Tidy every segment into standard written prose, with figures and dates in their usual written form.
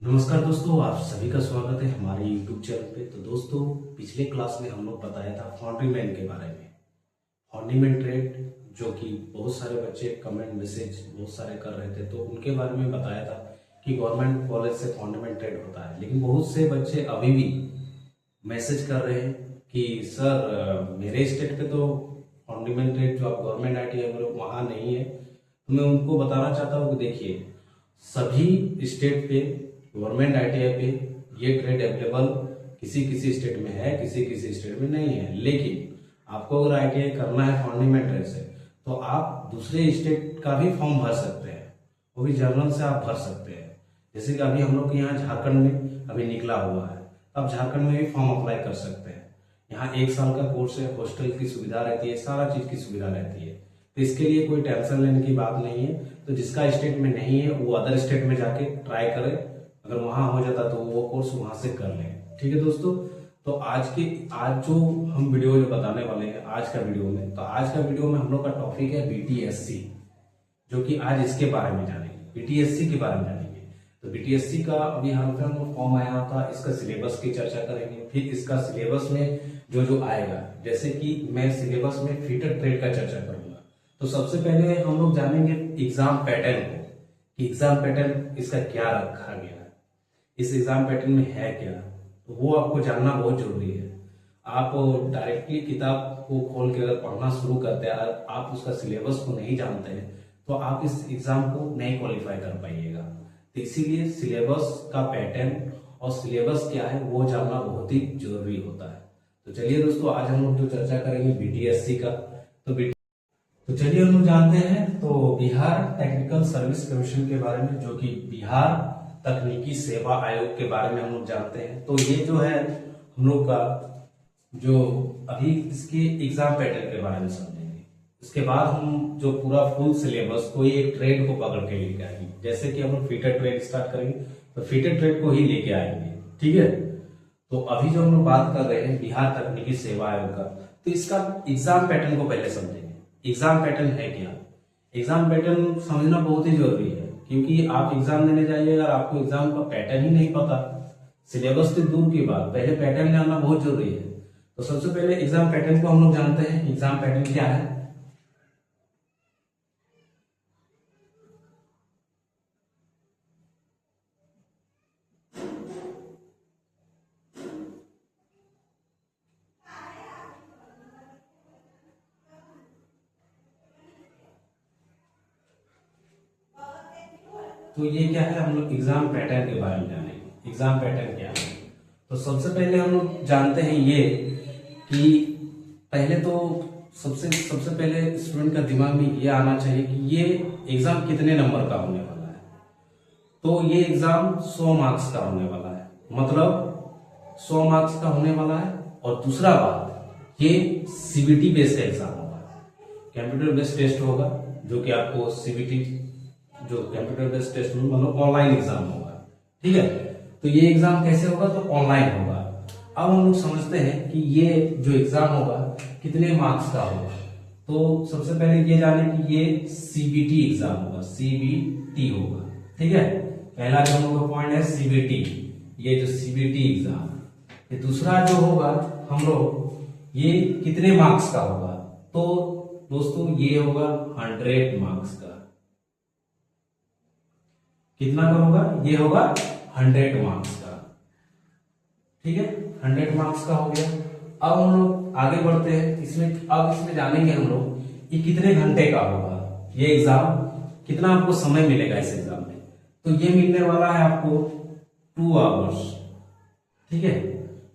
नमस्कार दोस्तों, आप सभी का स्वागत है हमारे YouTube चैनल पे। तो दोस्तों, पिछले क्लास में हम लोग बताया था फॉन्ड्रीमैन के बारे में। फॉन्ड्रीमैन ट्रेड जो कि बहुत सारे बच्चे कमेंट मैसेज बहुत सारे कर रहे थे, तो उनके बारे में बताया था कि गवर्नमेंट कॉलेज से फॉन्ड्रीमैन ट्रेड होता है। लेकिन बहुत से बच्चे अभी भी मैसेज कर रहे हैं कि सर मेरे स्टेट पे तो फॉन्ड्रीमैन ट्रेड जो आप गवर्नमेंट ITI बोले वहाँ नहीं है। तो मैं उनको बताना चाहता हूँ कि देखिए, सभी स्टेट पे गवर्नमेंट ITI पे ये ट्रेड अवेलेबल किसी किसी स्टेट में है, किसी किसी स्टेट में नहीं है। लेकिन आपको अगर ITI करना है फॉन्ड्रीमैन ट्रेड से, तो आप दूसरे स्टेट का भी फॉर्म भर सकते हैं, वो भी जर्नल से आप भर सकते हैं। जैसे कि अभी हम लोग के यहाँ झारखंड में अभी निकला हुआ है, आप झारखंड में भी फॉर्म अप्लाई कर सकते हैं। यहाँ 1 साल का कोर्स है, हॉस्टल की सुविधा रहती है, सारा चीज की सुविधा रहती है। तो इसके लिए कोई टेंशन लेने की बात नहीं है। तो जिसका स्टेट में नहीं है वो अदर स्टेट में जाके ट्राई करे, अगर वहां हो जाता तो वो कोर्स वहां से कर लें। ठीक है दोस्तों, तो आज जो हम वीडियो जो बताने वाले हैं आज का वीडियो में, तो आज का वीडियो में हम लोग का टॉपिक है BTSC, जो कि आज इसके बारे में जानेंगे, BTSC के बारे में जानेंगे। तो BTSC का अभी हाल फिलहाल में फॉर्म आया था, इसका सिलेबस की चर्चा करेंगे। फिर इसका सिलेबस में जो जो आएगा, जैसे कि मैं सिलेबस में फीटर ट्रेड का चर्चा करूंगा। तो सबसे पहले हम लोग जानेंगे एग्जाम पैटर्न को, कि एग्जाम पैटर्न इसका क्या रखा गया है, इस एग्जाम पैटर्न में है क्या, तो वो आपको जानना बहुत जरूरी है। आप डायरेक्टली किताब को खोल के अगर पढ़ना शुरू करते हैं, आप उसका सिलेबस को नहीं जानते हैं, तो आप इस एग्जाम को नहीं क्वालिफाई कर पाइएगा। तो इसीलिए सिलेबस का पैटर्न और सिलेबस क्या है वो जानना बहुत ही जरूरी होता है। तो चलिए दोस्तों, आज हम लोग जो चर्चा करेंगे BTSC का, तो चलिए हम लोग जानते हैं तो बिहार टेक्निकल सर्विस कमीशन के बारे में, जो कि बिहार तकनीकी सेवा आयोग के बारे में हम लोग जानते हैं। तो ये जो है हम लोग का जो अभी इसके एग्जाम पैटर्न के बारे में समझेंगे। इसके बाद हम जो पूरा फुल सिलेबस कोई एक ट्रेड को पकड़ के लेके आएंगे। जैसे कि हम लोग फीटर ट्रेड स्टार्ट करेंगे तो फीटर ट्रेड को ही लेके आएंगे। ठीक है, तो अभी जो हम लोग बात कर रहे हैं बिहार तकनीकी सेवा आयोग का, तो इसका एग्जाम पैटर्न को पहले समझेंगे। एग्जाम पैटर्न है क्या, एग्जाम पैटर्न समझना बहुत ही जरूरी है, क्योंकि आप एग्जाम देने जाइए अगर आपको एग्जाम का पैटर्न ही नहीं पता, सिलेबस से दूर की बात, पहले पैटर्न जानना बहुत जरूरी है। तो सबसे पहले एग्जाम पैटर्न को हम लोग जानते हैं। एग्जाम पैटर्न क्या है, तो ये क्या है, हम लोग एग्जाम पैटर्न के बारे में जानेंगे। एग्जाम पैटर्न क्या है, तो सबसे पहले हम लोग जानते हैं ये कि पहले तो सबसे पहले स्टूडेंट का दिमाग में ये आना चाहिए कि ये एग्जाम कितने नंबर का होने वाला है। तो ये एग्जाम 100 मार्क्स का होने वाला है, मतलब 100 मार्क्स का होने वाला है। और दूसरा बात, ये CBT बेस्ड एग्जाम होगा, कंप्यूटर बेस्ड टेस्ट होगा, जो कि आपको CBT जो कंप्यूटर बेस्ड टेस्ट में मतलब ऑनलाइन एग्जाम होगा। ठीक है, तो ये एग्जाम कैसे होगा, तो ऑनलाइन होगा। अब हम लोग समझते हैं कि ये जो एग्जाम होगा कितने मार्क्स का होगा। तो सबसे पहले ये जाने कि ये CBT एग्जाम होगा, CBT होगा। ठीक है, पहला जो हम लोग का पॉइंट है CBT, ये जो CBT एग्जाम। ये दूसरा जो होगा हम लोग, ये कितने मार्क्स का होगा, तो दोस्तों ये होगा 100 मार्क्स का। कितना का होगा, ये होगा 100 मार्क्स का। ठीक है, 100 मार्क्स का हो गया। अब हम लोग आगे बढ़ते हैं इसमें। अब इसमें जानेंगे हम लोग ये कितने घंटे का होगा, ये एग्जाम कितना आपको समय मिलेगा इस एग्जाम में। तो ये मिलने वाला है आपको 2 आवर्स। ठीक है,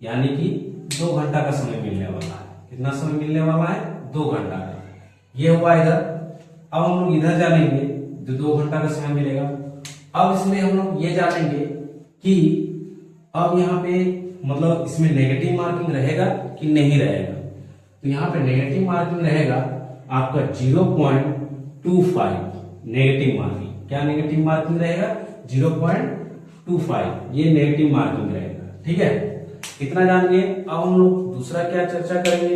यानी कि 2 घंटा का समय मिलने वाला है। कितना समय मिलने वाला है, 2 घंटा का। ये हुआ इधर। अब हम लोग इधर जानेंगे जो 2 घंटा का समय मिलेगा। अब इसमें हम लोग ये जानेंगे कि अब यहाँ पे मतलब इसमें नेगेटिव मार्किंग रहेगा कि नहीं रहेगा। तो यहाँ पे नेगेटिव मार्किंग रहेगा आपका 0.25 नेगेटिव मार्किंग। क्या नेगेटिव मार्किंग रहेगा, 0.25, ये नेगेटिव मार्किंग रहेगा। ठीक है, इतना जान गए। अब हम लोग दूसरा क्या चर्चा करेंगे,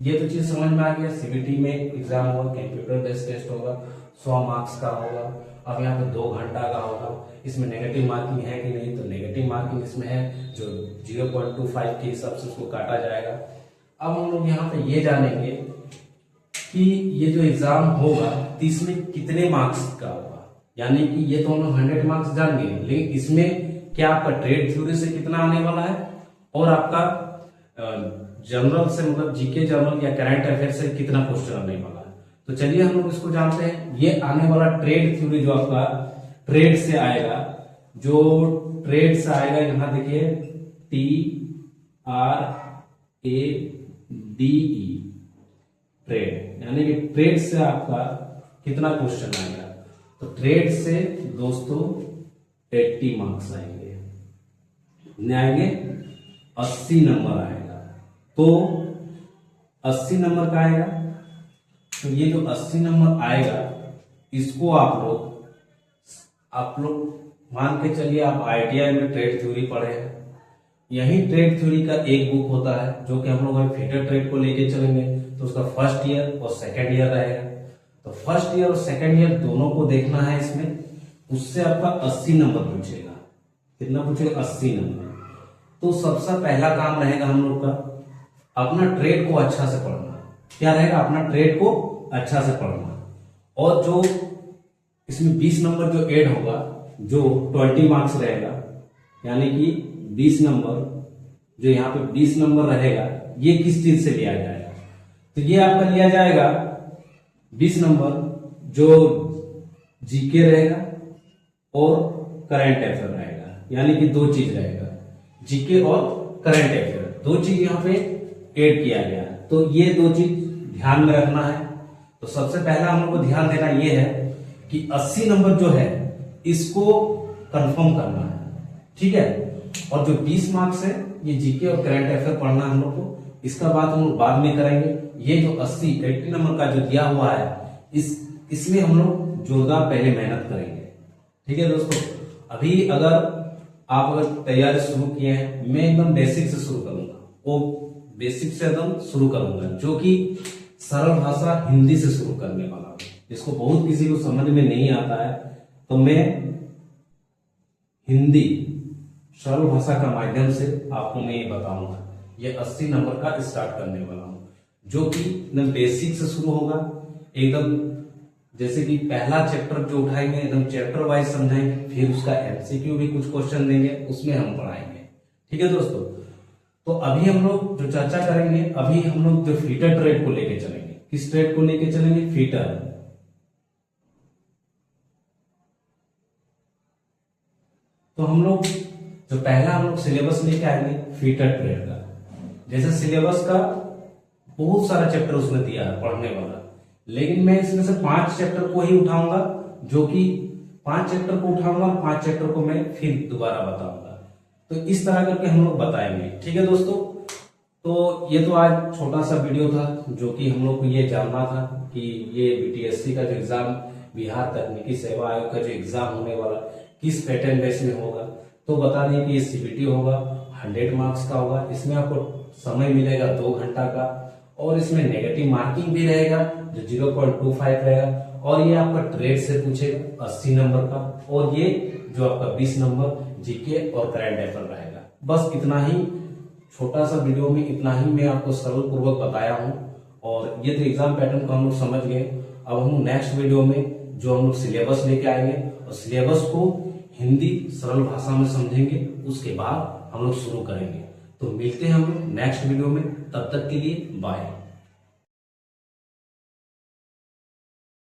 ये तो चीज समझ में आ गया। CBT में एग्जाम होगा, कंप्यूटर बेस्ड टेस्ट होगा, 100 मार्क्स का होगा। अब यहाँ पे 2 घंटा का होगा, इसमें नेगेटिव मार्किंग है कि नहीं, तो नेगेटिव मार्किंग इसमें है, जो 0.25 के हिसाब से उसको काटा जाएगा। अब हम लोग यहाँ पे ये जानेंगे कि ये जो एग्जाम होगा तो इसमें कितने मार्क्स का होगा, यानी कि ये तो हम लोग 100 मार्क्स जान गए, लेकिन इसमें क्या आपका ट्रेड थ्योरी से कितना आने वाला है और आपका जनरल से मतलब जीके जनरल या करंट अफेयर से कितना क्वेश्चन आने वाला है। तो चलिए हम लोग इसको जानते हैं। ये आने वाला ट्रेड थ्योरी जो आपका ट्रेड से आएगा, जो ट्रेड से आएगा, यहां देखिए TRADE ट्रेड, यानी कि ट्रेड से आपका कितना क्वेश्चन आएगा। तो ट्रेड से दोस्तों 80 मार्क्स आएंगे, कितने आएंगे, 80 नंबर आएगा। तो 80 नंबर का आएगा, तो ये जो 80 नंबर आएगा इसको आप लोग मान के चलिए, आप ITI में ट्रेड थ्योरी पढ़े हैं, यही ट्रेड थ्योरी का एक बुक होता है जो कि हम लोग फीटर ट्रेड को लेके चलेंगे, तो उसका फर्स्ट ईयर और सेकेंड ईयर रहेगा। तो फर्स्ट ईयर और सेकेंड ईयर दोनों को देखना है इसमें, उससे आपका 80 नंबर पूछेगा। कितना पूछेगा, 80 नंबर। तो सबसे पहला काम रहेगा हम लोग का अपना ट्रेड को अच्छा से पढ़ना। क्या रहेगा, अपना ट्रेड को अच्छा से पढ़ना, और जो इसमें 20 नंबर जो ऐड होगा, जो 20 मार्क्स रहेगा, यानी कि 20 नंबर जो यहाँ पे 20 नंबर रहेगा, ये किस चीज से लिया जाएगा, तो ये आपका लिया जाएगा 20 नंबर जो जीके रहेगा और करंट अफेयर रहेगा, यानी कि 2 चीज रहेगा, जीके और करंट अफेयर, 2 चीज यहाँ पे ऐड किया गया। तो ये 2 चीज ध्यान में रखना है। तो सबसे पहला हम लोग को ध्यान देना ये है कि 80 नंबर जो है इसको कंफर्म करना है, ठीक है। और जो 20 मार्क्स है ये जीके और करंट अफेयर पढ़ना हम लोग को, इसका बात हम लोग बाद में करेंगे। ये जो 80 नंबर का जो दिया हुआ है, इसमें हम लोग जोरदार पहले मेहनत करेंगे, ठीक है दोस्तों। अभी अगर तैयारी शुरू किए हैं, मैं एकदम बेसिक से शुरू करूंगा, वो बेसिक से एकदम शुरू करूंगा, जो कि सरल भाषा हिंदी से शुरू करने वाला हूं। जिसको बहुत किसी को समझ में नहीं आता है, तो मैं हिंदी सरल भाषा का माध्यम से आपको मैं ये बताऊंगा। ये 80 नंबर का स्टार्ट करने वाला हूं, जो कि एकदम बेसिक से शुरू होगा, एकदम जैसे कि पहला चैप्टर जो उठाएंगे एकदम चैप्टर वाइज समझाएंगे, फिर उसका MCQ भी कुछ क्वेश्चन देंगे, उसमें हम पढ़ाएंगे, ठीक है दोस्तों। तो अभी हम लोग जो चर्चा करेंगे, अभी हम लोग जो फीटर ट्रेड को लेके चलेंगे। किस ट्रेड को लेके चलेंगे, फीटर। तो हम लोग जो पहला हम लोग सिलेबस लेके आएंगे फीटर ट्रेड का। जैसे सिलेबस का बहुत सारा चैप्टर उसमें दिया है पढ़ने वाला, लेकिन मैं इसमें से 5 चैप्टर को ही उठाऊंगा, जो कि 5 चैप्टर को उठाऊंगा, 5 चैप्टर को मैं फिर दोबारा बताऊंगा। तो इस तरह करके हम लोग बताएंगे, ठीक है दोस्तों। तो ये तो आज छोटा सा वीडियो था, जो कि हम लोग को ये जानना था कि ये BTSC का जो एग्जाम, बिहार तकनीकी सेवा आयोग का जो एग्जाम होने वाला किस पैटर्न बेस में होगा। तो बता दें कि ये CBT होगा, 100 मार्क्स का होगा। इसमें आपको समय मिलेगा 2 घंटा का, और इसमें नेगेटिव मार्किंग भी रहेगा जो 0.25 रहेगा, और ये आपका ट्रेड से पूछेगा 80 नंबर का, और ये जो आपका 20 नंबर जीके और करंट अफेयर रहेगा। बस इतना ही छोटा सा वीडियो में इतना ही मैं आपको सरल पूर्वक बताया हूं, और ये तो एग्जाम पैटर्न को हम लोग समझ गए। अब हम नेक्स्ट वीडियो में जो हम लोग सिलेबस लेके आएंगे, और सिलेबस को हिंदी सरल भाषा में समझेंगे, उसके बाद हम लोग शुरू करेंगे। तो मिलते हैं हम लोग नेक्स्ट वीडियो में, तब तक के लिए बाय।